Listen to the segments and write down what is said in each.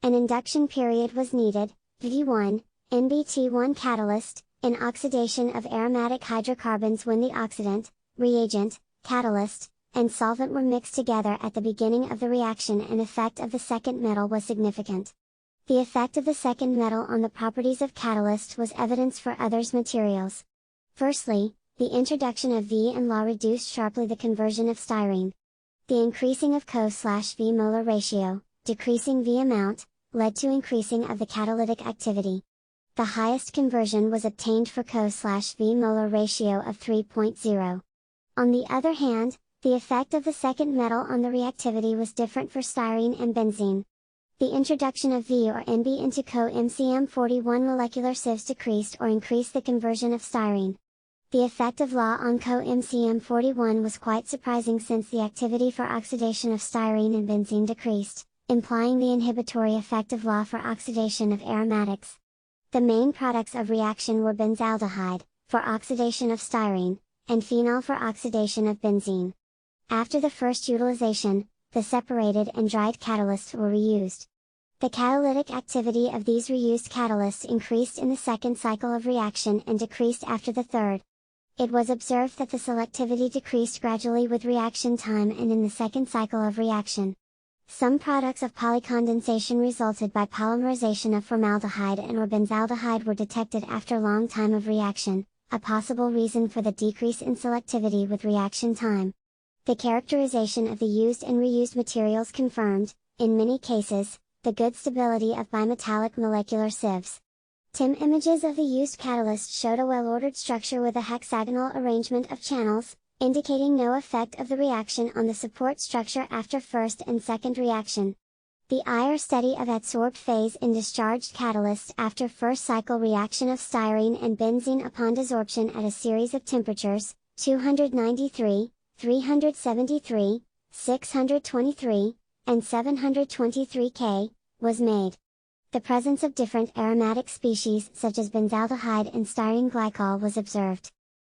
An induction period was needed, V1, NBT1 catalyst, in oxidation of aromatic hydrocarbons when the oxidant, reagent, catalyst, and solvent were mixed together at the beginning of the reaction, and effect of the second metal was significant. The effect of the second metal on the properties of catalyst was evidence for others materials. Firstly, the introduction of V and La reduced sharply the conversion of styrene. The increasing of Co/V molar ratio, decreasing V amount, led to increasing of the catalytic activity. The highest conversion was obtained for Co/V molar ratio of 3.0. On the other hand, the effect of the second metal on the reactivity was different for styrene and benzene. The introduction of V or NB into co-MCM41 molecular sieves decreased or increased the conversion of styrene. The effect of La on co-MCM41 was quite surprising, since the activity for oxidation of styrene and benzene decreased, implying the inhibitory effect of La for oxidation of aromatics. The main products of reaction were benzaldehyde, for oxidation of styrene, and phenol for oxidation of benzene. After the first utilization, the separated and dried catalysts were reused. The catalytic activity of these reused catalysts increased in the second cycle of reaction and decreased after the third. It was observed that the selectivity decreased gradually with reaction time and in the second cycle of reaction. Some products of polycondensation resulted by polymerization of formaldehyde and or benzaldehyde were detected after long time of reaction, a possible reason for the decrease in selectivity with reaction time. The characterization of the used and reused materials confirmed, in many cases, the good stability of bimetallic molecular sieves. TIM images of the used catalyst showed a well-ordered structure with a hexagonal arrangement of channels, indicating no effect of the reaction on the support structure after first and second reaction. The IR study of adsorbed phase in discharged catalysts after first cycle reaction of styrene and benzene upon desorption at a series of temperatures, 293, 373, 623, and 723 K, was made. The presence of different aromatic species such as benzaldehyde and styrene glycol was observed.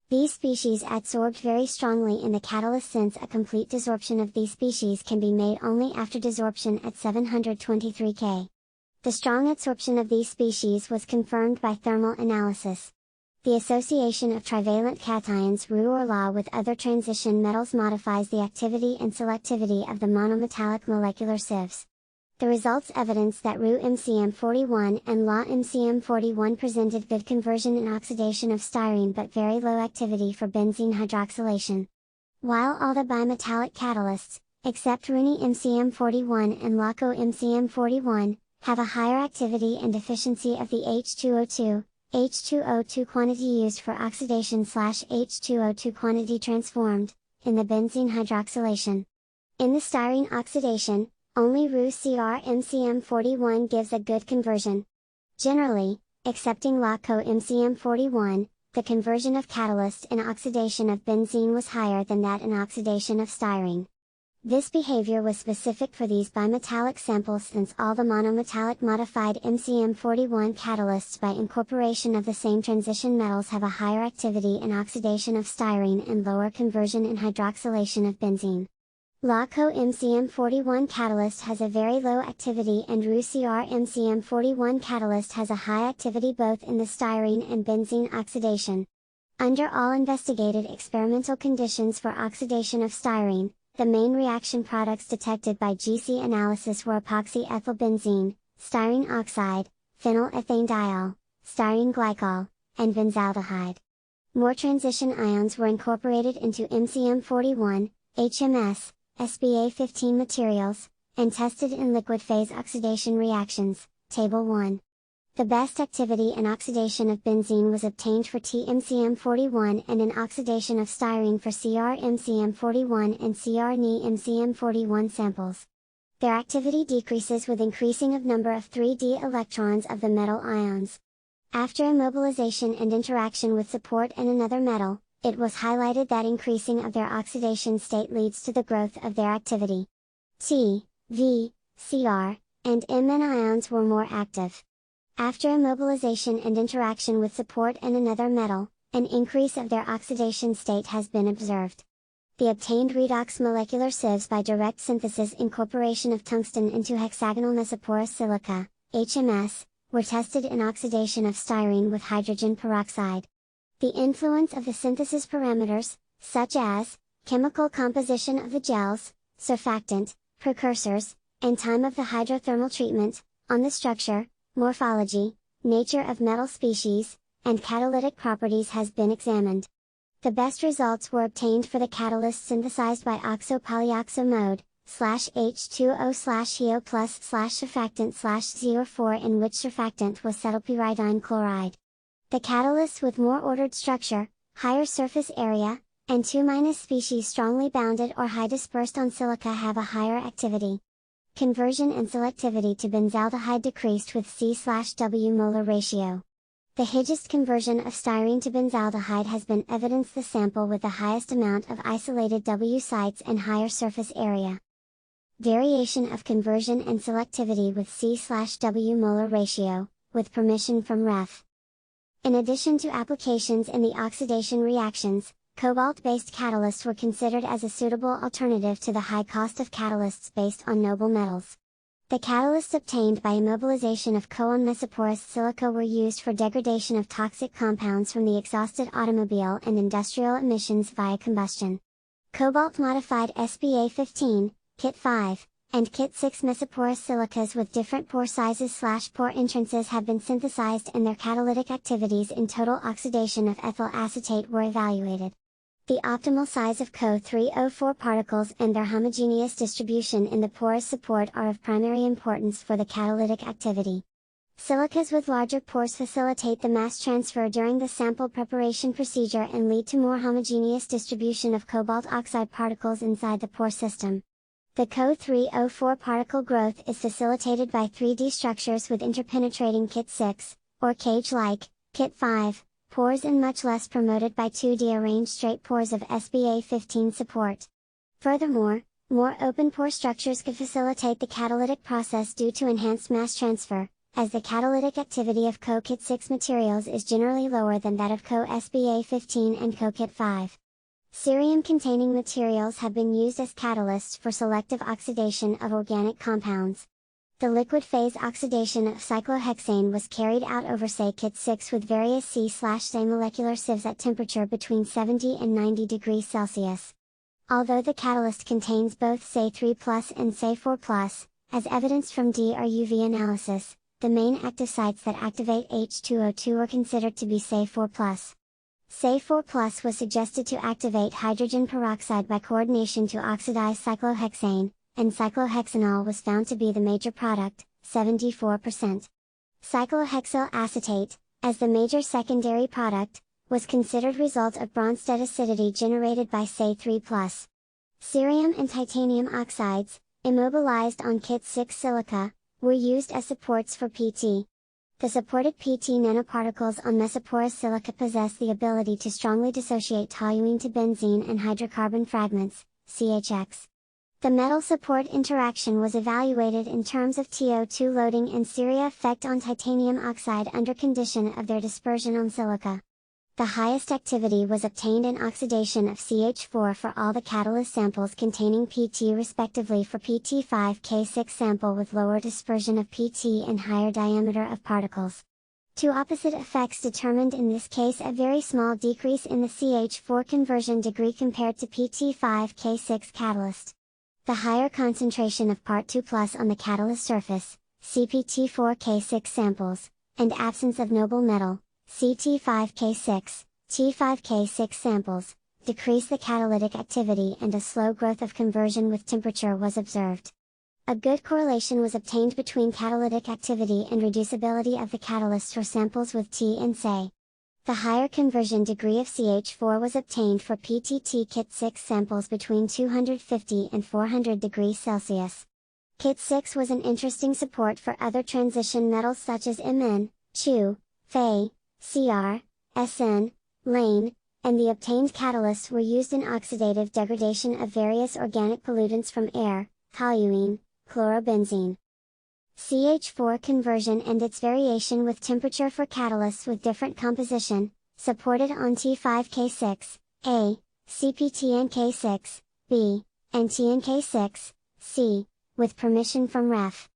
These species adsorbed very strongly in the catalyst, since a complete desorption of these species can be made only after desorption at 723 K. The strong adsorption of these species was confirmed by thermal analysis. The association of trivalent cations Ru or La with other transition metals modifies the activity and selectivity of the monometallic molecular sieves. The results evidence that Ru MCM41 and La MCM41 presented good conversion and oxidation of styrene but very low activity for benzene hydroxylation. While all the bimetallic catalysts, except Runi MCM41 and LACO MCM41, have a higher activity and efficiency of the H2O2 quantity used for oxidation/H2O2 quantity transformed, in the benzene hydroxylation. In the styrene oxidation, only Ru CR MCM41 gives a good conversion. Generally, excepting LACO MCM41, the conversion of catalyst in oxidation of benzene was higher than that in oxidation of styrene. This behavior was specific for these bimetallic samples, since all the monometallic modified MCM41 catalysts by incorporation of the same transition metals have a higher activity in oxidation of styrene and lower conversion in hydroxylation of benzene. LACO MCM41 catalyst has a very low activity, and Ru CR MCM41 catalyst has a high activity both in the styrene and benzene oxidation. Under all investigated experimental conditions for oxidation of styrene, the main reaction products detected by GC analysis were epoxy ethyl benzene, styrene oxide, phenylethane styrene glycol, and benzaldehyde. More transition ions were incorporated into MCM41, HMS, SBA15 materials, and tested in liquid phase oxidation reactions, Table 1. The best activity in oxidation of benzene was obtained for TMCM41 and in oxidation of styrene for CRMCM41 and CRNE MCM41 samples. Their activity decreases with increasing of number of 3d electrons of the metal ions. After immobilization and interaction with support and another metal, it was highlighted that increasing of their oxidation state leads to the growth of their activity. T, V, Cr, and Mn ions were more active. After immobilization and interaction with support and another metal, an increase of their oxidation state has been observed. The obtained redox molecular sieves by direct synthesis incorporation of tungsten into hexagonal mesoporous silica, HMS, were tested in oxidation of styrene with hydrogen peroxide. The influence of the synthesis parameters, such as chemical composition of the gels, surfactant, precursors, and time of the hydrothermal treatment, on the structure, morphology, nature of metal species, and catalytic properties has been examined. The best results were obtained for the catalyst synthesized by oxo-polyoxo mode, H2O/HEO plus surfactant /04, in which surfactant was cetylpyridine chloride. The catalysts with more ordered structure, higher surface area, and 2- species strongly bounded or high dispersed on silica have a higher activity. Conversion and selectivity to benzaldehyde decreased with C/W molar ratio. The highest conversion of styrene to benzaldehyde has been evidenced the sample with the highest amount of isolated W sites and higher surface area. Variation of conversion and selectivity with C/W molar ratio, with permission from Ref. In addition to applications in the oxidation reactions, cobalt-based catalysts were considered as a suitable alternative to the high cost of catalysts based on noble metals. The catalysts obtained by immobilization of on mesoporous silica were used for degradation of toxic compounds from the exhausted automobile and industrial emissions via combustion. Cobalt-modified SBA15, Kit 5, and Kit 6 mesoporous silicas with different pore sizes/pore entrances have been synthesized and their catalytic activities in total oxidation of ethyl acetate were evaluated. The optimal size of Co3O4 particles and their homogeneous distribution in the porous support are of primary importance for the catalytic activity. Silicas with larger pores facilitate the mass transfer during the sample preparation procedure and lead to more homogeneous distribution of cobalt oxide particles inside the pore system. The Co3O4 particle growth is facilitated by 3D structures with interpenetrating Kit 6, or cage-like, Kit 5, pores and much less promoted by 2D arranged straight pores of SBA15 support. Furthermore, more open pore structures could facilitate the catalytic process due to enhanced mass transfer, as the catalytic activity of Co-Kit 6 materials is generally lower than that of Co-SBA15 and Co-Kit 5. Cerium-containing materials have been used as catalysts for selective oxidation of organic compounds. The liquid phase oxidation of cyclohexane was carried out over Kit 6 with various C/A molecular sieves at temperature between 70 and 90 degrees Celsius. Although the catalyst contains both Se3+ and Se4+, as evidenced from D or UV analysis, the main active sites that activate H2O2 are considered to be Se4+. Se4+ was suggested to activate hydrogen peroxide by coordination to oxidize cyclohexane, and cyclohexanol was found to be the major product, 74%. Cyclohexyl acetate, as the major secondary product, was considered result of Bronsted acidity generated by Se3+. Cerium and titanium oxides, immobilized on Kit 6 silica, were used as supports for PT. The supported PT nanoparticles on mesoporous silica possess the ability to strongly dissociate toluene to benzene and hydrocarbon fragments, CHX. The metal support interaction was evaluated in terms of TO2 loading and Syria effect on titanium oxide under condition of their dispersion on silica. The highest activity was obtained in oxidation of CH4 for all the catalyst samples containing PT respectively for PT5K6 sample with lower dispersion of PT and higher diameter of particles. Two opposite effects determined in this case a very small decrease in the CH4 conversion degree compared to PT5K6 catalyst. The higher concentration of part 2+ on the catalyst surface, CPT4K6 samples, and absence of noble metal, CT5K6, T5K6 samples, decrease the catalytic activity and a slow growth of conversion with temperature was observed. A good correlation was obtained between catalytic activity and reducibility of the catalysts for samples with T and Se. The higher conversion degree of CH4 was obtained for PTT Kit 6 samples between 250 and 400 degrees Celsius. Kit 6 was an interesting support for other transition metals such as Mn, Chu, Fe, Cr, Sn, Lane, and the obtained catalysts were used in oxidative degradation of various organic pollutants from air, toluene, chlorobenzene. CH4 conversion and its variation with temperature for catalysts with different composition, supported on T5K6, A, CPTNK6, B, and TNK6, C, with permission from Ref.